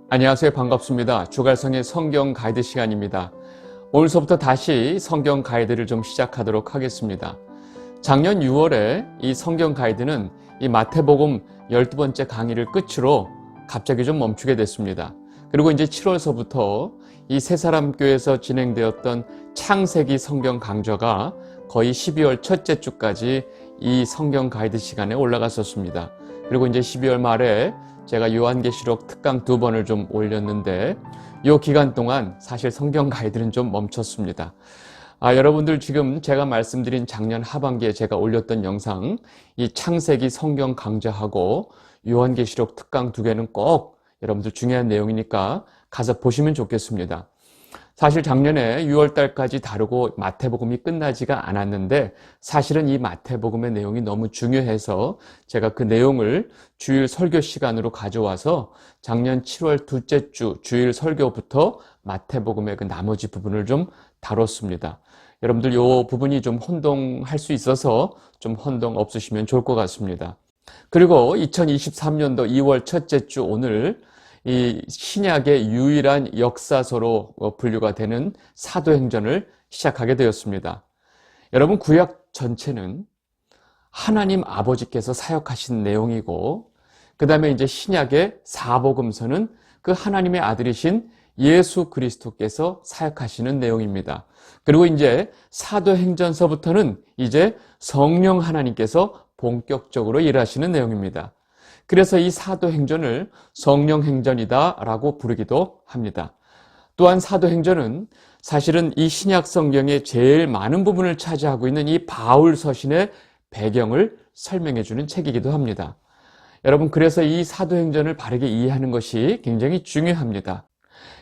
안녕하세요. 반갑습니다. 주갈성의 성경 가이드 시간입니다. 오늘서부터 다시 성경 가이드를 좀 시작하도록 하겠습니다. 작년 6월에 이 성경 가이드는 이 마태복음 12번째 강의를 끝으로 갑자기 좀 멈추게 됐습니다. 그리고 이제 7월서부터 이 새사람교회에서 진행되었던 창세기 성경 강좌가 거의 12월 첫째 주까지 이 성경 가이드 시간에 올라갔었습니다. 그리고 이제 12월 말에 제가 요한계시록 특강 2번을 좀 올렸는데 이 기간 동안 사실 성경 가이드는 좀 멈췄습니다. 여러분들 지금 제가 말씀드린 작년 하반기에 제가 올렸던 영상 이 창세기 성경 강좌하고 요한계시록 특강 2개는 꼭 여러분들 중요한 내용이니까 가서 보시면 좋겠습니다. 사실 작년에 6월달까지 다루고 마태복음이 끝나지가 않았는데 사실은 이 마태복음의 내용이 너무 중요해서 제가 그 내용을 주일 설교 시간으로 가져와서 작년 7월 둘째 주 주일 설교부터 마태복음의 그 나머지 부분을 좀 다뤘습니다. 여러분들 이 부분이 좀 혼동할 수 있어서 좀 혼동 없으시면 좋을 것 같습니다. 그리고 2023년도 2월 첫째 주 오늘 이 신약의 유일한 역사서로 분류가 되는 사도행전을 시작하게 되었습니다. 여러분, 구약 전체는 하나님 아버지께서 사역하신 내용이고, 그 다음에 이제 신약의 사복음서는 그 하나님의 아들이신 예수 그리스도께서 사역하시는 내용입니다. 그리고 이제 사도행전서부터는 이제 성령 하나님께서 본격적으로 일하시는 내용입니다. 그래서 이 사도행전을 성령행전이다 라고 부르기도 합니다. 또한 사도행전은 사실은 이 신약 성경의 제일 많은 부분을 차지하고 있는 이 바울 서신의 배경을 설명해 주는 책이기도 합니다. 여러분, 그래서 이 사도행전을 바르게 이해하는 것이 굉장히 중요합니다.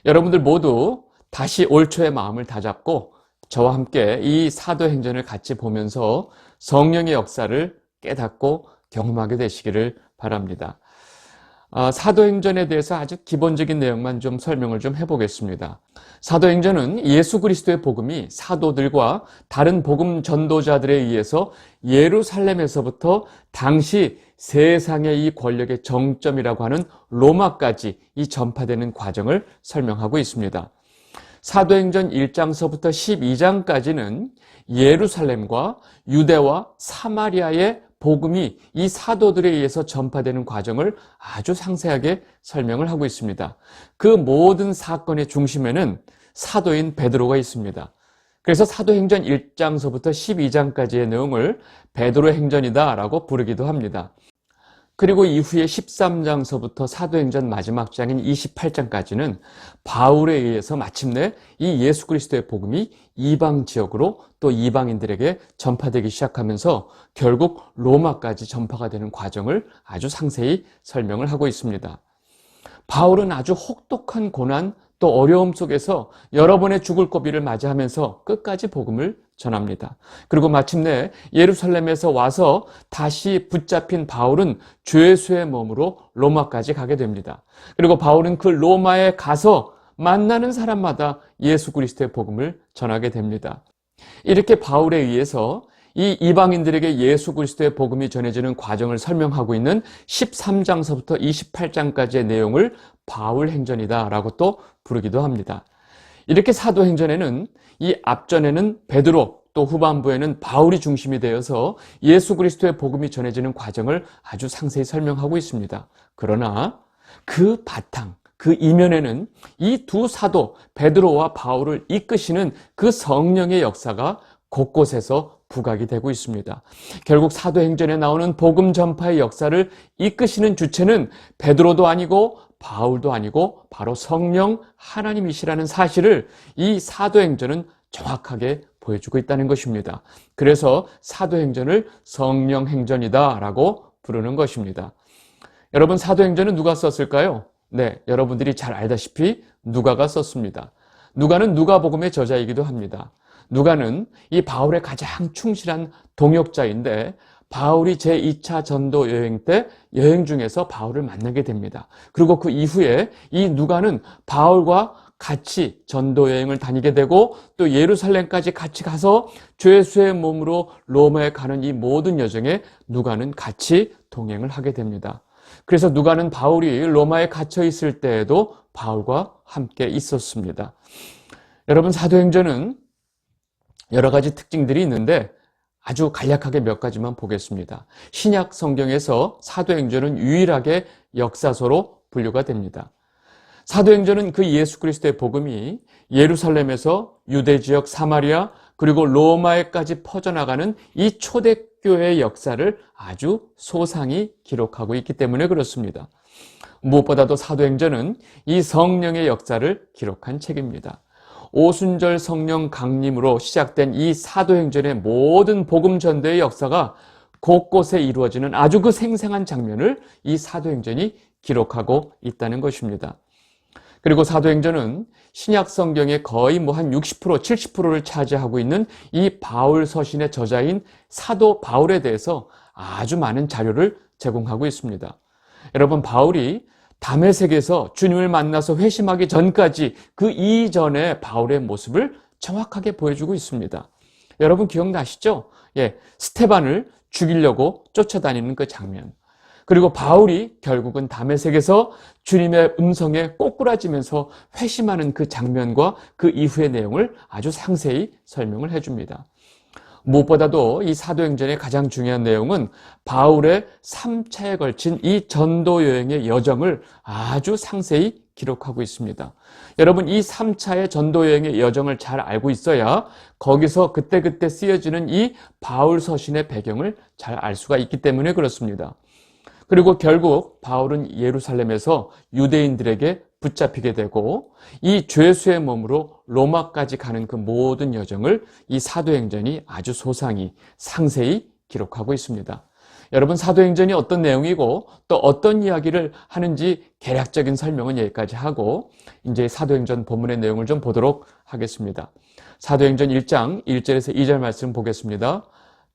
여러분들 모두 다시 올 초의 마음을 다잡고 저와 함께 이 사도행전을 같이 보면서 성령의 역사를 깨닫고 경험하게 되시기를 바랍니다. 사도행전에 대해서 아주 기본적인 내용만 좀 설명을 좀 해보겠습니다. 사도행전은 예수 그리스도의 복음이 사도들과 다른 복음 전도자들에 의해서 예루살렘에서부터 당시 세상의 이 권력의 정점이라고 하는 로마까지 이 전파되는 과정을 설명하고 있습니다. 사도행전 1장서부터 12장까지는 예루살렘과 유대와 사마리아의 복음이 이 사도들에 의해서 전파되는 과정을 아주 상세하게 설명을 하고 있습니다. 그 모든 사건의 중심에는 사도인 베드로가 있습니다. 그래서 사도행전 1장서부터 12장까지의 내용을 베드로의 행전이다 라고 부르기도 합니다. 그리고 이후에 13장서부터 사도행전 마지막 장인 28장까지는 바울에 의해서 마침내 이 예수 그리스도의 복음이 이방 지역으로 또 이방인들에게 전파되기 시작하면서 결국 로마까지 전파가 되는 과정을 아주 상세히 설명을 하고 있습니다. 바울은 아주 혹독한 고난 또 어려움 속에서 여러 번의 죽을 고비를 맞이하면서 끝까지 복음을 전합니다. 그리고 마침내 예루살렘에서 와서 다시 붙잡힌 바울은 죄수의 몸으로 로마까지 가게 됩니다. 그리고 바울은 그 로마에 가서 만나는 사람마다 예수 그리스도의 복음을 전하게 됩니다. 이렇게 바울에 의해서 이 이방인들에게 예수 그리스도의 복음이 전해지는 과정을 설명하고 있는 13장서부터 28장까지의 내용을 바울 행전이다 라고 또 부르기도 합니다. 이렇게 사도행전에는 이 앞전에는 베드로 또 후반부에는 바울이 중심이 되어서 예수 그리스도의 복음이 전해지는 과정을 아주 상세히 설명하고 있습니다. 그러나 그 바탕, 그 이면에는 이 두 사도 베드로와 바울을 이끄시는 그 성령의 역사가 곳곳에서 부각이 되고 있습니다. 결국 사도행전에 나오는 복음 전파의 역사를 이끄시는 주체는 베드로도 아니고 바울도 아니고 바로 성령 하나님이시라는 사실을 이 사도행전은 정확하게 보여주고 있다는 것입니다. 그래서 사도행전을 성령행전이다 라고 부르는 것입니다. 여러분, 사도행전은 누가 썼을까요? 네, 여러분들이 잘 알다시피 누가가 썼습니다. 누가는 누가복음의 저자이기도 합니다. 누가는 이 바울의 가장 충실한 동역자인데 바울이 제2차 전도 여행 때 여행 중에서 바울을 만나게 됩니다. 그리고 그 이후에 이 누가는 바울과 같이 전도 여행을 다니게 되고 또 예루살렘까지 같이 가서 죄수의 몸으로 로마에 가는 이 모든 여정에 누가는 같이 동행을 하게 됩니다. 그래서 누가는 바울이 로마에 갇혀 있을 때에도 바울과 함께 있었습니다. 여러분, 사도행전은 여러 가지 특징들이 있는데 아주 간략하게 몇 가지만 보겠습니다. 신약 성경에서 사도행전은 유일하게 역사서로 분류가 됩니다. 사도행전은 그 예수 그리스도의 복음이 예루살렘에서 유대 지역, 사마리아, 그리고 로마에까지 퍼져나가는 이 초대교회의 역사를 아주 소상히 기록하고 있기 때문에 그렇습니다. 무엇보다도 사도행전은 이 성령의 역사를 기록한 책입니다. 오순절 성령 강림으로 시작된 이 사도행전의 모든 복음 전도의 역사가 곳곳에 이루어지는 아주 그 생생한 장면을 이 사도행전이 기록하고 있다는 것입니다. 그리고 사도행전은 신약 성경의 거의 한 60%, 70%를 차지하고 있는 이 바울 서신의 저자인 사도 바울에 대해서 아주 많은 자료를 제공하고 있습니다. 여러분, 바울이 다메섹에서 주님을 만나서 회심하기 전까지 그 이전의 바울의 모습을 정확하게 보여주고 있습니다. 여러분 기억나시죠? 스테반을 죽이려고 쫓아다니는 그 장면. 그리고 바울이 결국은 다메섹에서 주님의 음성에 꼬꾸라지면서 회심하는 그 장면과 그 이후의 내용을 아주 상세히 설명을 해줍니다. 무엇보다도 이 사도행전의 가장 중요한 내용은 바울의 3차에 걸친 이 전도 여행의 여정을 아주 상세히 기록하고 있습니다. 여러분, 이 3차의 전도 여행의 여정을 잘 알고 있어야 거기서 그때그때 쓰여지는 이 바울 서신의 배경을 잘 알 수가 있기 때문에 그렇습니다. 그리고 결국 바울은 예루살렘에서 유대인들에게 붙잡히게 되고 이 죄수의 몸으로 로마까지 가는 그 모든 여정을 이 사도행전이 아주 소상히 상세히 기록하고 있습니다. 여러분, 사도행전이 어떤 내용이고 또 어떤 이야기를 하는지 개략적인 설명은 여기까지 하고 이제 사도행전 본문의 내용을 좀 보도록 하겠습니다. 사도행전 1장 1절에서 2절 말씀 보겠습니다.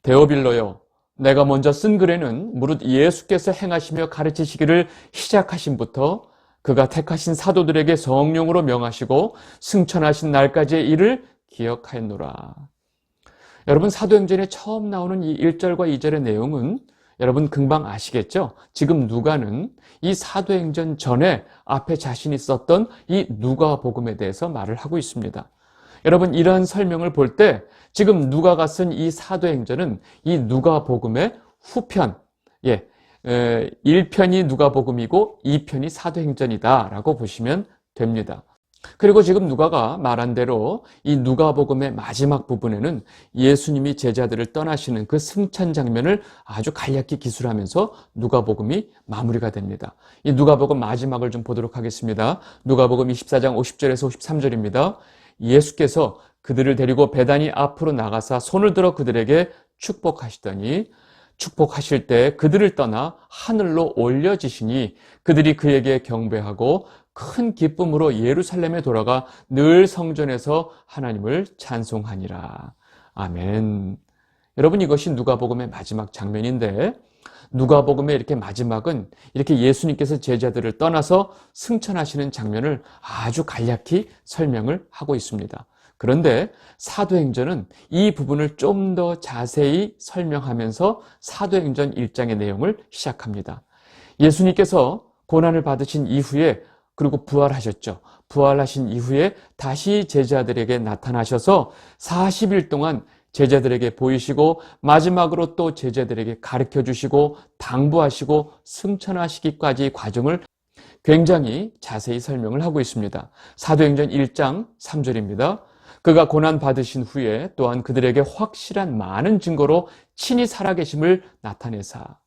데오빌로요, 내가 먼저 쓴 글에는 무릇 예수께서 행하시며 가르치시기를 시작하신부터 그가 택하신 사도들에게 성령으로 명하시고 승천하신 날까지의 일을 기억하였노라. 여러분, 사도행전에 처음 나오는 이 1절과 2절의 내용은 여러분 금방 아시겠죠? 지금 누가는 이 사도행전 전에 앞에 자신이 썼던 이 누가복음에 대해서 말을 하고 있습니다. 여러분, 이러한 설명을 볼 때 지금 누가가 쓴 이 사도행전은 이 누가복음의 후편, 1편이 누가복음이고 2편이 사도행전이다라고 보시면 됩니다. 그리고 지금 누가가 말한 대로 이 누가복음의 마지막 부분에는 예수님이 제자들을 떠나시는 그 승천 장면을 아주 간략히 기술하면서 누가복음이 마무리가 됩니다. 이 누가복음 마지막을 좀 보도록 하겠습니다. 누가복음 24장 50절에서 53절입니다. 예수께서 그들을 데리고 베다니 앞으로 나가사 손을 들어 그들에게 축복하시더니 축복하실 때 그들을 떠나 하늘로 올려지시니 그들이 그에게 경배하고 큰 기쁨으로 예루살렘에 돌아가 늘 성전에서 하나님을 찬송하니라. 아멘. 여러분, 이것이 누가복음의 마지막 장면인데 누가복음의 이렇게 마지막은 이렇게 예수님께서 제자들을 떠나서 승천하시는 장면을 아주 간략히 설명을 하고 있습니다. 그런데 사도행전은 이 부분을 좀 더 자세히 설명하면서 사도행전 1장의 내용을 시작합니다. 예수님께서 고난을 받으신 이후에 그리고 부활하셨죠. 부활하신 이후에 다시 제자들에게 나타나셔서 40일 동안 제자들에게 보이시고 마지막으로 또 제자들에게 가르쳐 주시고 당부하시고 승천하시기까지 과정을 굉장히 자세히 설명을 하고 있습니다. 사도행전 1장 3절입니다. 그가 고난 받으신 후에 또한 그들에게 확실한 많은 증거로 친히 살아계심을 나타내사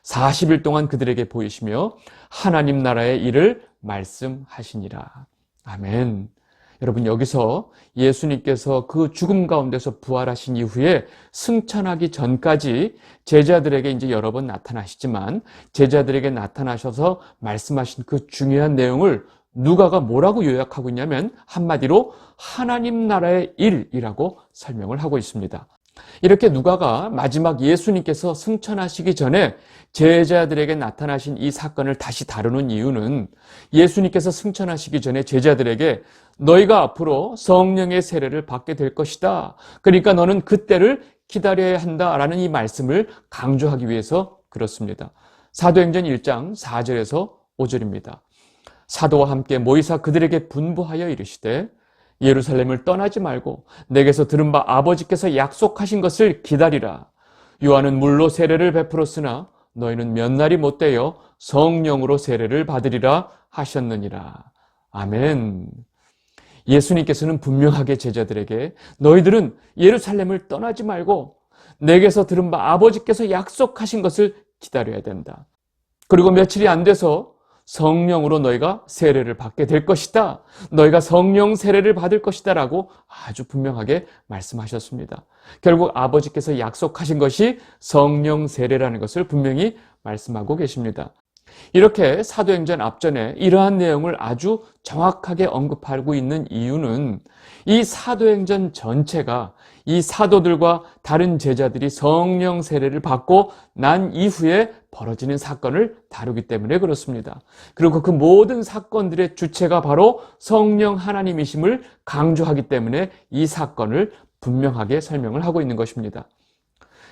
40일 동안 그들에게 보이시며 하나님 나라의 일을 말씀하시니라. 아멘. 여러분, 여기서 예수님께서 그 죽음 가운데서 부활하신 이후에 승천하기 전까지 제자들에게 이제 여러 번 나타나시지만 제자들에게 나타나셔서 말씀하신 그 중요한 내용을 누가가 뭐라고 요약하고 있냐면 한마디로 하나님 나라의 일이라고 설명을 하고 있습니다. 이렇게 누가가 마지막 예수님께서 승천하시기 전에 제자들에게 나타나신 이 사건을 다시 다루는 이유는 예수님께서 승천하시기 전에 제자들에게 너희가 앞으로 성령의 세례를 받게 될 것이다. 그러니까 너는 그때를 기다려야 한다라는 이 말씀을 강조하기 위해서 그렇습니다. 사도행전 1장 4절에서 5절입니다. 사도와 함께 모이사 그들에게 분부하여 이르시되 예루살렘을 떠나지 말고 내게서 들은 바 아버지께서 약속하신 것을 기다리라. 요한은 물로 세례를 베풀었으나 너희는 몇 날이 못되어 성령으로 세례를 받으리라 하셨느니라. 아멘. 예수님께서는 분명하게 제자들에게 너희들은 예루살렘을 떠나지 말고 내게서 들은 바 아버지께서 약속하신 것을 기다려야 된다. 그리고 며칠이 안 돼서 성령으로 너희가 세례를 받게 될 것이다. 너희가 성령 세례를 받을 것이다 라고 아주 분명하게 말씀하셨습니다. 결국 아버지께서 약속하신 것이 성령 세례라는 것을 분명히 말씀하고 계십니다. 이렇게 사도행전 앞전에 이러한 내용을 아주 정확하게 언급하고 있는 이유는 이 사도행전 전체가 이 사도들과 다른 제자들이 성령 세례를 받고 난 이후에 벌어지는 사건을 다루기 때문에 그렇습니다. 그리고 그 모든 사건들의 주체가 바로 성령 하나님이심을 강조하기 때문에 이 사건을 분명하게 설명을 하고 있는 것입니다.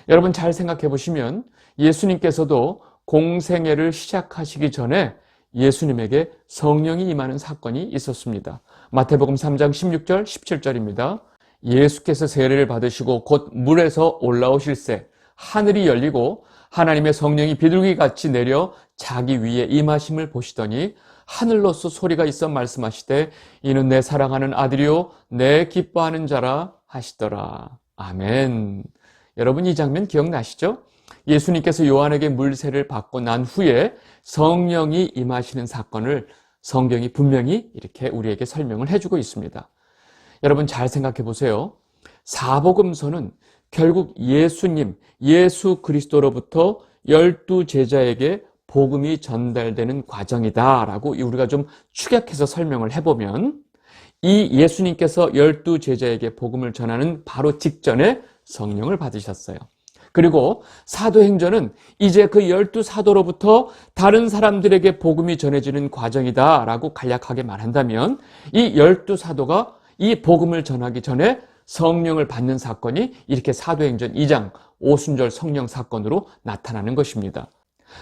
여러분 잘 생각해 보시면 예수님께서도 공생애를 시작하시기 전에 예수님에게 성령이 임하는 사건이 있었습니다. 마태복음 3장 16절 17절입니다. 예수께서 세례를 받으시고 곧 물에서 올라오실새 하늘이 열리고 하나님의 성령이 비둘기같이 내려 자기 위에 임하심을 보시더니 하늘로서 소리가 있어 말씀하시되 이는 내 사랑하는 아들이요 내 기뻐하는 자라 하시더라. 아멘. 여러분 이 장면 기억나시죠? 예수님께서 요한에게 물세를 받고 난 후에 성령이 임하시는 사건을 성경이 분명히 이렇게 우리에게 설명을 해주고 있습니다. 여러분 잘 생각해 보세요. 사복음서는 결국 예수님, 예수 그리스도로부터 12 제자에게 복음이 전달되는 과정이다라고 우리가 좀 축약해서 설명을 해보면 이 예수님께서 12 제자에게 복음을 전하는 바로 직전에 성령을 받으셨어요. 그리고 사도행전은 이제 그 12 사도로부터 다른 사람들에게 복음이 전해지는 과정이다라고 간략하게 말한다면 이 12 사도가 이 복음을 전하기 전에 성령을 받는 사건이 이렇게 사도행전 2장 오순절 성령 사건으로 나타나는 것입니다.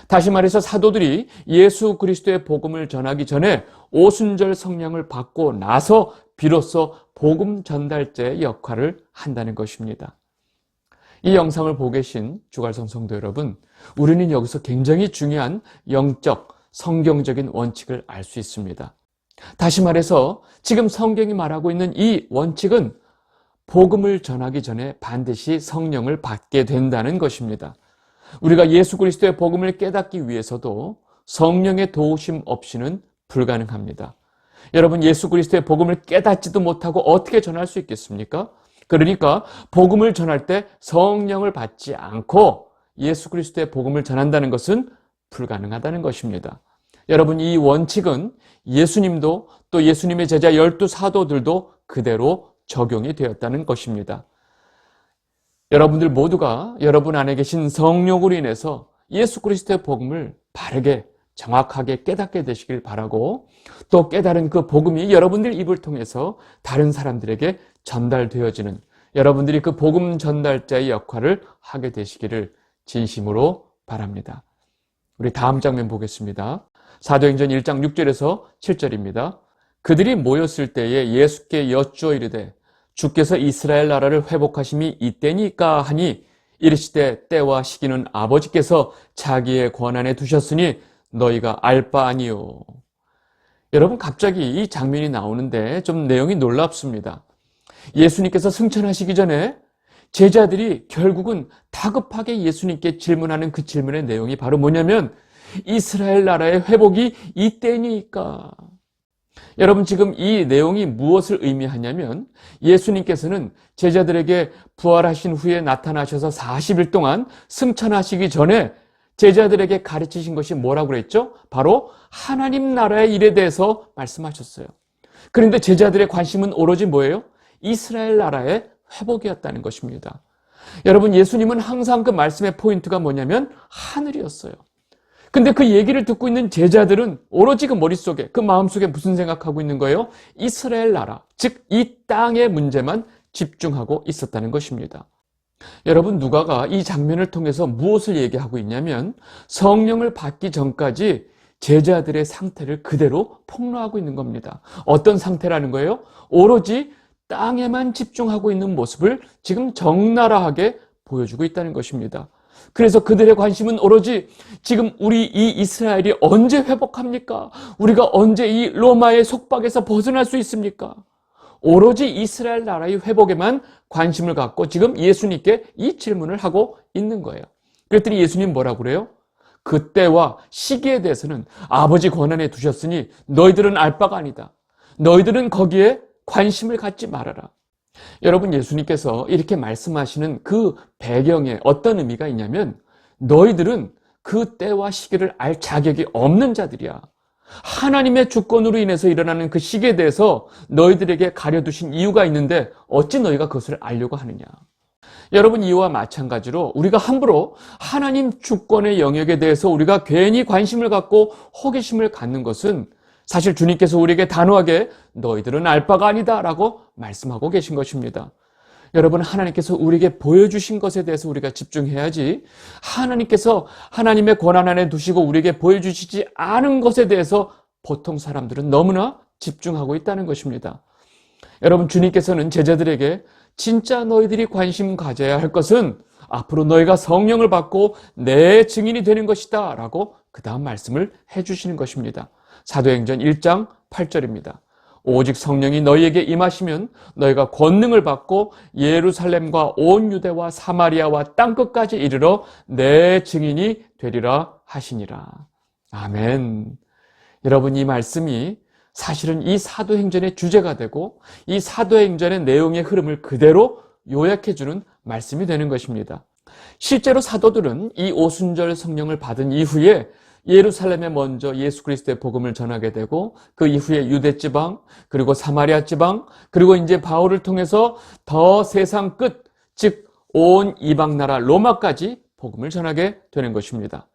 다시 말해서 사도들이 예수 그리스도의 복음을 전하기 전에 오순절 성령을 받고 나서 비로소 복음 전달자의 역할을 한다는 것입니다. 이 영상을 보고 계신 주갈성 성도 여러분, 우리는 여기서 굉장히 중요한 영적, 성경적인 원칙을 알 수 있습니다. 다시 말해서 지금 성경이 말하고 있는 이 원칙은 복음을 전하기 전에 반드시 성령을 받게 된다는 것입니다. 우리가 예수 그리스도의 복음을 깨닫기 위해서도 성령의 도우심 없이는 불가능합니다. 여러분 예수 그리스도의 복음을 깨닫지도 못하고 어떻게 전할 수 있겠습니까? 그러니까 복음을 전할 때 성령을 받지 않고 예수 그리스도의 복음을 전한다는 것은 불가능하다는 것입니다. 여러분 이 원칙은 예수님도 또 예수님의 제자 12 사도들도 그대로 적용이 되었다는 것입니다. 여러분들 모두가 여러분 안에 계신 성령으로 인해서 예수 그리스도의 복음을 바르게 정확하게 깨닫게 되시길 바라고 또 깨달은 그 복음이 여러분들 입을 통해서 다른 사람들에게 전달되어지는 여러분들이 그 복음 전달자의 역할을 하게 되시기를 진심으로 바랍니다. 우리 다음 장면 보겠습니다. 사도행전 1장 6절에서 7절입니다. 그들이 모였을 때에 예수께 여쭈어 이르되 주께서 이스라엘 나라를 회복하심이 이때니까 하니 이르시되 때와 시기는 아버지께서 자기의 권한에 두셨으니 너희가 알 바 아니요. 여러분 갑자기 이 장면이 나오는데 좀 내용이 놀랍습니다. 예수님께서 승천하시기 전에 제자들이 결국은 다급하게 예수님께 질문하는 그 질문의 내용이 바로 뭐냐면 이스라엘 나라의 회복이 이때니까. 여러분 지금 이 내용이 무엇을 의미하냐면 예수님께서는 제자들에게 부활하신 후에 나타나셔서 40일 동안 승천하시기 전에 제자들에게 가르치신 것이 뭐라고 그랬죠? 바로 하나님 나라의 일에 대해서 말씀하셨어요. 그런데 제자들의 관심은 오로지 뭐예요? 이스라엘 나라의 회복이었다는 것입니다. 여러분 예수님은 항상 그 말씀의 포인트가 뭐냐면 하늘이었어요. 근데 그 얘기를 듣고 있는 제자들은 오로지 그 머릿속에 그 마음속에 무슨 생각하고 있는 거예요? 이스라엘 나라, 즉 이 땅의 문제만 집중하고 있었다는 것입니다. 여러분, 누가가 이 장면을 통해서 무엇을 얘기하고 있냐면 성령을 받기 전까지 제자들의 상태를 그대로 폭로하고 있는 겁니다. 어떤 상태라는 거예요? 오로지 땅에만 집중하고 있는 모습을 지금 적나라하게 보여주고 있다는 것입니다. 그래서 그들의 관심은 오로지 지금 우리 이 이스라엘이 언제 회복합니까? 우리가 언제 이 로마의 속박에서 벗어날 수 있습니까? 오로지 이스라엘 나라의 회복에만 관심을 갖고 지금 예수님께 이 질문을 하고 있는 거예요. 그랬더니 예수님 뭐라고 그래요? 그때와 시기에 대해서는 아버지 권한에 두셨으니 너희들은 알 바가 아니다. 너희들은 거기에 관심을 갖지 말아라. 여러분, 예수님께서 이렇게 말씀하시는 그 배경에 어떤 의미가 있냐면 너희들은 그 때와 시기를 알 자격이 없는 자들이야. 하나님의 주권으로 인해서 일어나는 그 시기에 대해서 너희들에게 가려두신 이유가 있는데 어찌 너희가 그것을 알려고 하느냐. 여러분, 이와 마찬가지로 우리가 함부로 하나님 주권의 영역에 대해서 우리가 괜히 관심을 갖고 호기심을 갖는 것은 사실 주님께서 우리에게 단호하게 너희들은 알 바가 아니다 라고 말씀하고 계신 것입니다. 여러분, 하나님께서 우리에게 보여주신 것에 대해서 우리가 집중해야지 하나님께서 하나님의 권한 안에 두시고 우리에게 보여주시지 않은 것에 대해서 보통 사람들은 너무나 집중하고 있다는 것입니다. 여러분, 주님께서는 제자들에게 진짜 너희들이 관심 가져야 할 것은 앞으로 너희가 성령을 받고 내 증인이 되는 것이다 라고 그 다음 말씀을 해주시는 것입니다. 사도행전 1장 8절입니다. 오직 성령이 너희에게 임하시면 너희가 권능을 받고 예루살렘과 온 유대와 사마리아와 땅끝까지 이르러 내 증인이 되리라 하시니라. 아멘. 여러분, 이 말씀이 사실은 이 사도행전의 주제가 되고 이 사도행전의 내용의 흐름을 그대로 요약해주는 말씀이 되는 것입니다. 실제로 사도들은 이 오순절 성령을 받은 이후에 예루살렘에 먼저 예수 그리스도의 복음을 전하게 되고 그 이후에 유대 지방, 그리고 사마리아 지방, 그리고 이제 바울을 통해서 더 세상 끝, 즉 온 이방 나라 로마까지 복음을 전하게 되는 것입니다.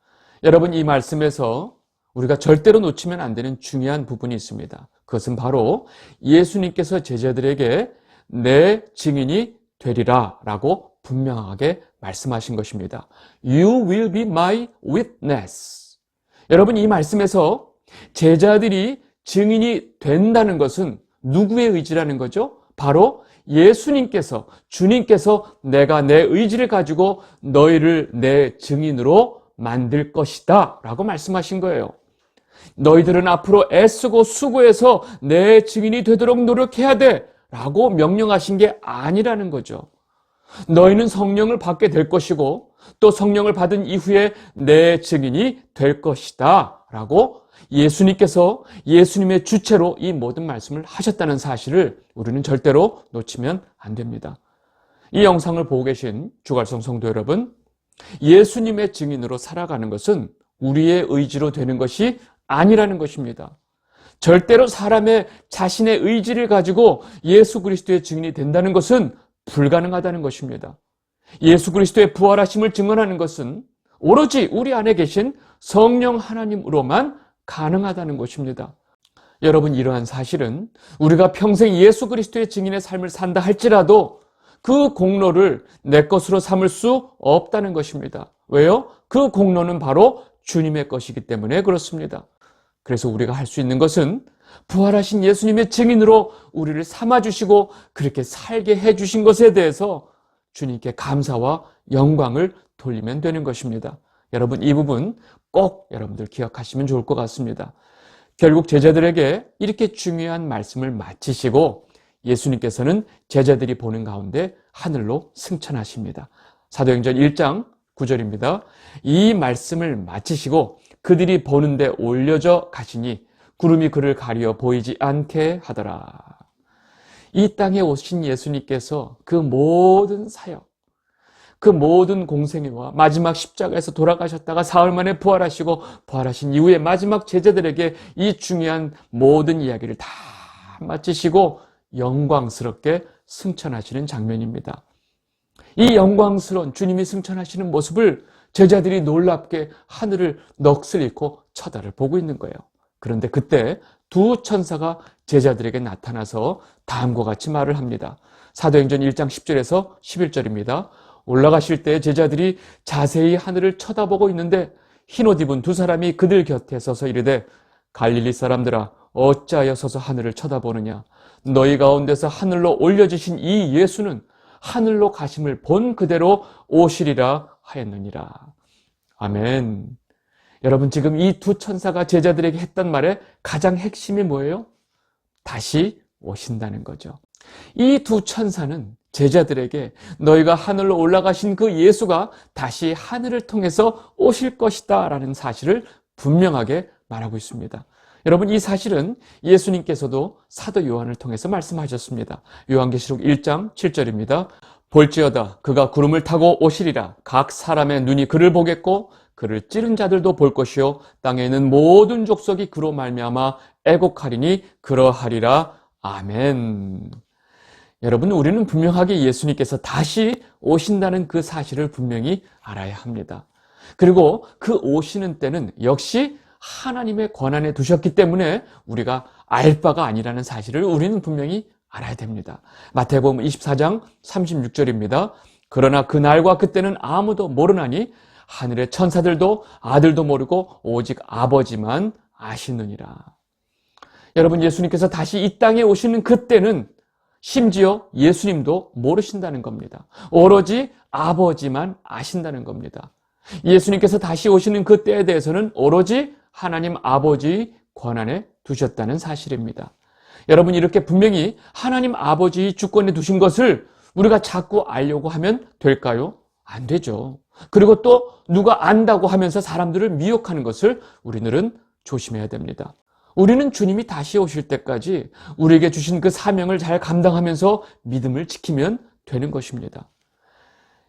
여러분, 이 말씀에서 우리가 절대로 놓치면 안 되는 중요한 부분이 있습니다. 그것은 바로 예수님께서 제자들에게 내 증인이 되리라 라고 분명하게 말씀하신 것입니다. You will be my witness. 여러분, 이 말씀에서 제자들이 증인이 된다는 것은 누구의 의지라는 거죠? 바로 예수님께서, 주님께서 내가 내 의지를 가지고 너희를 내 증인으로 만들 것이다 라고 말씀하신 거예요. 너희들은 앞으로 애쓰고 수고해서 내 증인이 되도록 노력해야 돼 라고 명령하신 게 아니라는 거죠. 너희는 성령을 받게 될 것이고 또 성령을 받은 이후에 내 증인이 될 것이다 라고 예수님께서 예수님의 주체로 이 모든 말씀을 하셨다는 사실을 우리는 절대로 놓치면 안 됩니다. 이 영상을 보고 계신 주갈성 성도 여러분, 예수님의 증인으로 살아가는 것은 우리의 의지로 되는 것이 아니라는 것입니다. 절대로 사람의 자신의 의지를 가지고 예수 그리스도의 증인이 된다는 것은 불가능하다는 것입니다. 예수 그리스도의 부활하심을 증언하는 것은 오로지 우리 안에 계신 성령 하나님으로만 가능하다는 것입니다. 여러분, 이러한 사실은 우리가 평생 예수 그리스도의 증인의 삶을 산다 할지라도 그 공로를 내 것으로 삼을 수 없다는 것입니다. 왜요? 그 공로는 바로 주님의 것이기 때문에 그렇습니다. 그래서 우리가 할 수 있는 것은 부활하신 예수님의 증인으로 우리를 삼아주시고 그렇게 살게 해주신 것에 대해서 주님께 감사와 영광을 돌리면 되는 것입니다. 여러분, 이 부분 꼭 여러분들 기억하시면 좋을 것 같습니다. 결국 제자들에게 이렇게 중요한 말씀을 마치시고 예수님께서는 제자들이 보는 가운데 하늘로 승천하십니다. 사도행전 1장 9절입니다. 이 말씀을 마치시고 그들이 보는데 올려져 가시니 구름이 그를 가리어 보이지 않게 하더라. 이 땅에 오신 예수님께서 그 모든 사역, 그 모든 공생애와 마지막 십자가에서 돌아가셨다가 사흘 만에 부활하시고 부활하신 이후에 마지막 제자들에게 이 중요한 모든 이야기를 다 마치시고 영광스럽게 승천하시는 장면입니다. 이 영광스러운 주님이 승천하시는 모습을 제자들이 놀랍게 하늘을 넋을 잃고 쳐다를 보고 있는 거예요. 그런데 그때 두 천사가 제자들에게 나타나서 다음과 같이 말을 합니다. 사도행전 1장 10절에서 11절입니다. 올라가실 때 제자들이 자세히 하늘을 쳐다보고 있는데 흰옷 입은 두 사람이 그들 곁에 서서 이르되 갈릴리 사람들아 어찌하여 서서 하늘을 쳐다보느냐 너희 가운데서 하늘로 올려주신 이 예수는 하늘로 가심을 본 그대로 오시리라 하였느니라. 아멘. 여러분, 지금 이 두 천사가 제자들에게 했던 말의 가장 핵심이 뭐예요? 다시 오신다는 거죠. 이 두 천사는 제자들에게 너희가 하늘로 올라가신 그 예수가 다시 하늘을 통해서 오실 것이다 라는 사실을 분명하게 말하고 있습니다. 여러분, 이 사실은 예수님께서도 사도 요한을 통해서 말씀하셨습니다. 요한계시록 1장 7절입니다. 볼지어다 그가 구름을 타고 오시리라. 각 사람의 눈이 그를 보겠고 그를 찌른 자들도 볼 것이요 땅에 있는 모든 족속이 그로 말미암아 애곡하리니 그러하리라. 아멘. 여러분, 우리는 분명하게 예수님께서 다시 오신다는 그 사실을 분명히 알아야 합니다. 그리고 그 오시는 때는 역시 하나님의 권한에 두셨기 때문에 우리가 알 바가 아니라는 사실을 우리는 분명히 알아야 됩니다. 마태복음 24장 36절입니다. 그러나 그날과 그때는 아무도 모르나니 하늘의 천사들도 아들도 모르고 오직 아버지만 아시느니라. 여러분, 예수님께서 다시 이 땅에 오시는 그때는 심지어 예수님도 모르신다는 겁니다. 오로지 아버지만 아신다는 겁니다. 예수님께서 다시 오시는 그때에 대해서는 오로지 하나님 아버지의 권한에 두셨다는 사실입니다. 여러분, 이렇게 분명히 하나님 아버지의 주권에 두신 것을 우리가 자꾸 알려고 하면 될까요? 안 되죠. 그리고 또 누가 안다고 하면서 사람들을 미혹하는 것을 우리는 조심해야 됩니다. 우리는 주님이 다시 오실 때까지 우리에게 주신 그 사명을 잘 감당하면서 믿음을 지키면 되는 것입니다.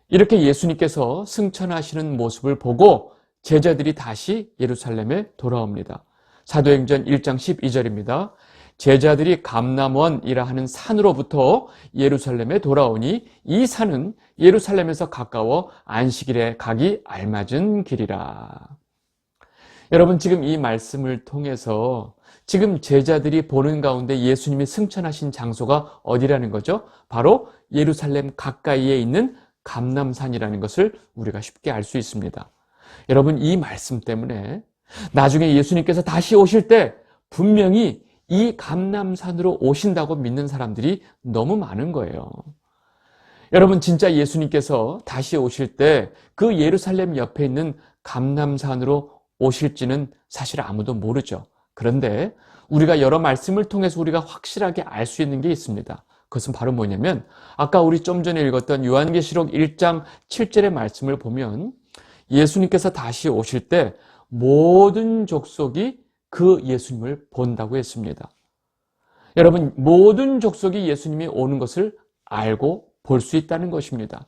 이렇게 예수님께서 승천하시는 모습을 보고 제자들이 다시 예루살렘에 돌아옵니다. 사도행전 1장 12절입니다. 제자들이 감람원이라 하는 산으로부터 예루살렘에 돌아오니 이 산은 예루살렘에서 가까워 안식일에 가기 알맞은 길이라. 여러분, 지금 이 말씀을 통해서 지금 제자들이 보는 가운데 예수님이 승천하신 장소가 어디라는 거죠? 바로 예루살렘 가까이에 있는 감람산이라는 것을 우리가 쉽게 알 수 있습니다. 여러분, 이 말씀 때문에 나중에 예수님께서 다시 오실 때 분명히 이 감람산으로 오신다고 믿는 사람들이 너무 많은 거예요. 여러분, 진짜 예수님께서 다시 오실 때 그 예루살렘 옆에 있는 감람산으로 오실지는 사실 아무도 모르죠. 그런데 우리가 여러 말씀을 통해서 우리가 확실하게 알 수 있는 게 있습니다. 그것은 바로 뭐냐면 아까 우리 좀 전에 읽었던 요한계시록 1장 7절의 말씀을 보면 예수님께서 다시 오실 때 모든 족속이 그 예수님을 본다고 했습니다. 여러분, 모든 족속이 예수님이 오는 것을 알고 볼 수 있다는 것입니다.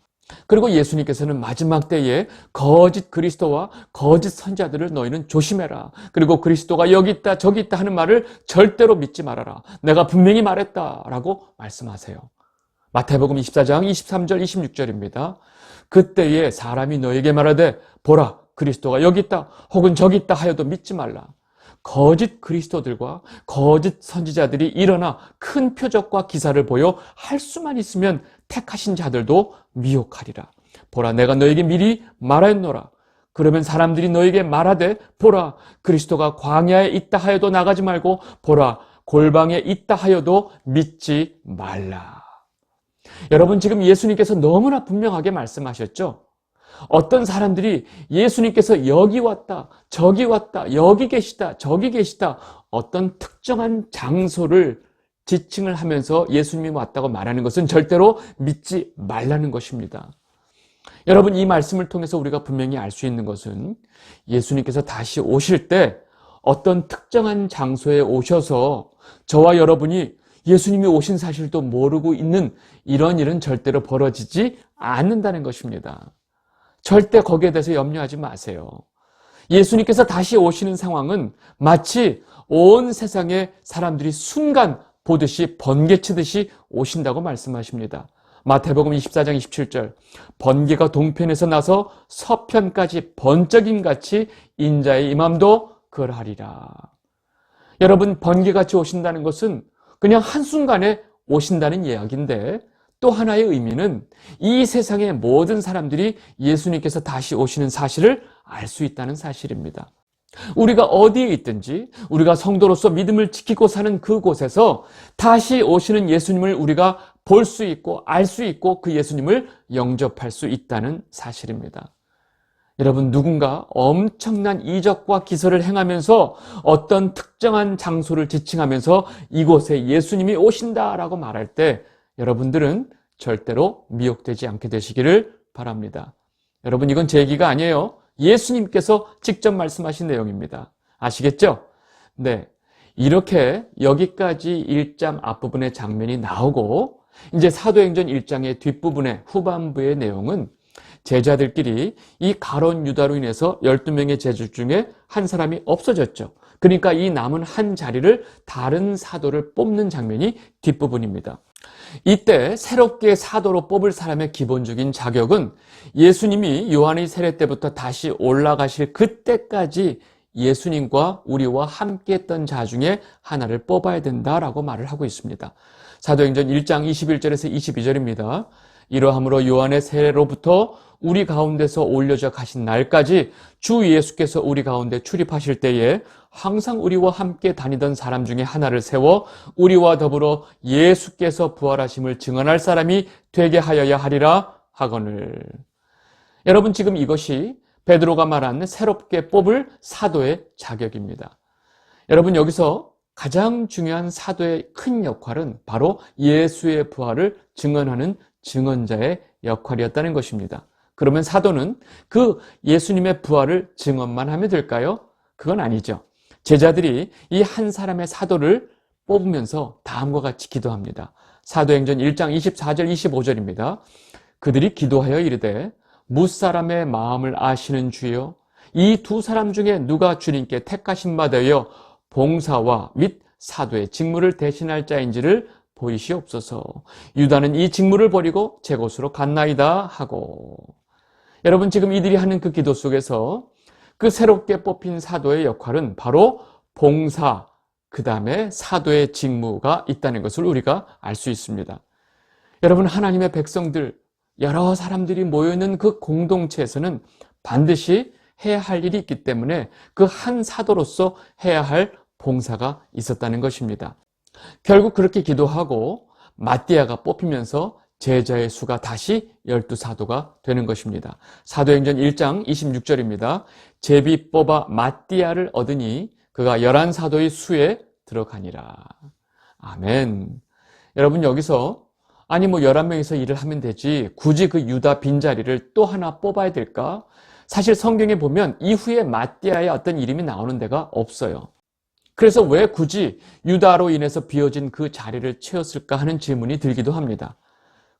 그리고 예수님께서는 마지막 때에 거짓 그리스도와 거짓 선지자들을 너희는 조심해라. 그리고 그리스도가 여기 있다 저기 있다 하는 말을 절대로 믿지 말아라. 내가 분명히 말했다라고 말씀하세요. 마태복음 24장 23절 26절입니다. 그때에 사람이 너에게 말하되 보라 그리스도가 여기 있다 혹은 저기 있다 하여도 믿지 말라. 거짓 그리스도들과 거짓 선지자들이 일어나 큰 표적과 기사를 보여 할 수만 있으면 택하신 자들도 미혹하리라. 보라 내가 너에게 미리 말하였노라. 그러면 사람들이 너에게 말하되 보라 그리스도가 광야에 있다 하여도 나가지 말고 보라 골방에 있다 하여도 믿지 말라. 여러분, 지금 예수님께서 너무나 분명하게 말씀하셨죠. 어떤 사람들이 예수님께서 여기 왔다, 저기 왔다, 여기 계시다, 저기 계시다, 어떤 특정한 장소를 지칭을 하면서 예수님이 왔다고 말하는 것은 절대로 믿지 말라는 것입니다. 여러분, 이 말씀을 통해서 우리가 분명히 알 수 있는 것은 예수님께서 다시 오실 때 어떤 특정한 장소에 오셔서 저와 여러분이 예수님이 오신 사실도 모르고 있는 이런 일은 절대로 벌어지지 않는다는 것입니다. 절대 거기에 대해서 염려하지 마세요. 예수님께서 다시 오시는 상황은 마치 온 세상의 사람들이 순간 보듯이 번개치듯이 오신다고 말씀하십니다. 마태복음 24장 27절 번개가 동편에서 나서 서편까지 번쩍임같이 인자의 임함도 그러하리라. 여러분, 번개같이 오신다는 것은 그냥 한순간에 오신다는 이야기인데 또 하나의 의미는 이 세상의 모든 사람들이 예수님께서 다시 오시는 사실을 알 수 있다는 사실입니다. 우리가 어디에 있든지 우리가 성도로서 믿음을 지키고 사는 그곳에서 다시 오시는 예수님을 우리가 볼 수 있고 알 수 있고 그 예수님을 영접할 수 있다는 사실입니다. 여러분, 누군가 엄청난 이적과 기사를 행하면서 어떤 특정한 장소를 지칭하면서 이곳에 예수님이 오신다라고 말할 때 여러분들은 절대로 미혹되지 않게 되시기를 바랍니다. 여러분, 이건 제 얘기가 아니에요. 예수님께서 직접 말씀하신 내용입니다. 아시겠죠? 네. 이렇게 여기까지 1장 앞부분의 장면이 나오고 이제 사도행전 1장의 뒷부분의 후반부의 내용은 제자들끼리 이 가룟 유다로 인해서 12명의 제자 중에 한 사람이 없어졌죠. 그러니까 이 남은 한 자리를 다른 사도를 뽑는 장면이 뒷부분입니다. 이때 새롭게 사도로 뽑을 사람의 기본적인 자격은 예수님이 요한의 세례 때부터 다시 올라가실 그때까지 예수님과 우리와 함께 했던 자 중에 하나를 뽑아야 된다라고 말을 하고 있습니다. 사도행전 1장 21절에서 22절입니다. 이러함으로 요한의 세례로부터 우리 가운데서 올려져 가신 날까지 주 예수께서 우리 가운데 출입하실 때에 항상 우리와 함께 다니던 사람 중에 하나를 세워 우리와 더불어 예수께서 부활하심을 증언할 사람이 되게 하여야 하리라 하거늘. 여러분, 지금 이것이 베드로가 말한 새롭게 뽑을 사도의 자격입니다. 여러분, 여기서 가장 중요한 사도의 큰 역할은 바로 예수의 부활을 증언하는 증언자의 역할이었다는 것입니다. 그러면 사도는 그 예수님의 부활을 증언만 하면 될까요? 그건 아니죠. 제자들이 이 한 사람의 사도를 뽑으면서 다음과 같이 기도합니다. 사도행전 1장 24절 25절입니다. 그들이 기도하여 이르되 무사람의 마음을 아시는 주여, 이 두 사람 중에 누가 주님께 택하신 바 되어 봉사와 및 사도의 직무를 대신할 자인지를 보이시옵소서. 유다는 이 직무를 버리고 제 곳으로 갔나이다 하고. 여러분, 지금 이들이 하는 그 기도 속에서 그 새롭게 뽑힌 사도의 역할은 바로 봉사, 그 다음에 사도의 직무가 있다는 것을 우리가 알 수 있습니다. 여러분, 하나님의 백성들, 여러 사람들이 모여있는 그 공동체에서는 반드시 해야 할 일이 있기 때문에 그 한 사도로서 해야 할 봉사가 있었다는 것입니다. 결국 그렇게 기도하고 마띠아가 뽑히면서 제자의 수가 다시 12사도가 되는 것입니다. 사도행전 1장 26절입니다. 제비 뽑아 마띠아를 얻으니 그가 11사도의 수에 들어가니라. 아멘. 여러분, 여기서 아니 11명이서 일을 하면 되지 굳이 그 유다 빈자리를 또 하나 뽑아야 될까? 사실 성경에 보면 이후에 마띠아의 어떤 이름이 나오는 데가 없어요. 그래서 왜 굳이 유다로 인해서 비어진 그 자리를 채웠을까 하는 질문이 들기도 합니다.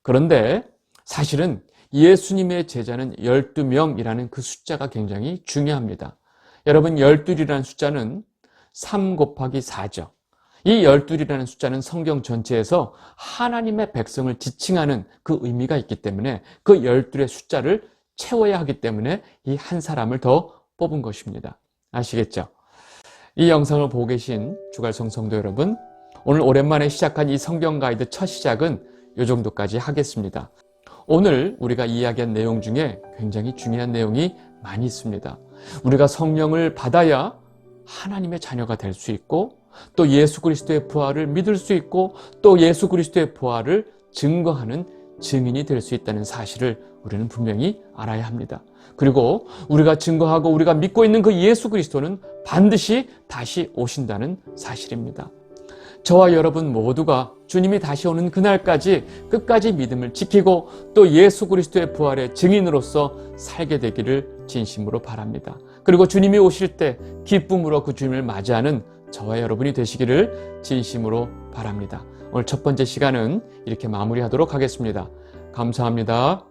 그런데 사실은 예수님의 제자는 12명이라는 그 숫자가 굉장히 중요합니다. 여러분, 12이라는 숫자는 3 곱하기 4죠. 이 12이라는 숫자는 성경 전체에서 하나님의 백성을 지칭하는 그 의미가 있기 때문에 그 12의 숫자를 채워야 하기 때문에 이 한 사람을 더 뽑은 것입니다. 아시겠죠? 이 영상을 보고 계신 주갈성 성도 여러분, 오늘 오랜만에 시작한 이 성경 가이드 첫 시작은 이 정도까지 하겠습니다. 오늘 우리가 이야기한 내용 중에 굉장히 중요한 내용이 많이 있습니다. 우리가 성령을 받아야 하나님의 자녀가 될 수 있고 또 예수 그리스도의 부활을 믿을 수 있고 또 예수 그리스도의 부활을 증거하는 증인이 될 수 있다는 사실을 우리는 분명히 알아야 합니다. 그리고 우리가 증거하고 우리가 믿고 있는 그 예수 그리스도는 반드시 다시 오신다는 사실입니다. 저와 여러분 모두가 주님이 다시 오는 그날까지 끝까지 믿음을 지키고 또 예수 그리스도의 부활의 증인으로서 살게 되기를 진심으로 바랍니다. 그리고 주님이 오실 때 기쁨으로 그 주님을 맞이하는 저와 여러분이 되시기를 진심으로 바랍니다. 오늘 첫 번째 시간은 이렇게 마무리하도록 하겠습니다. 감사합니다.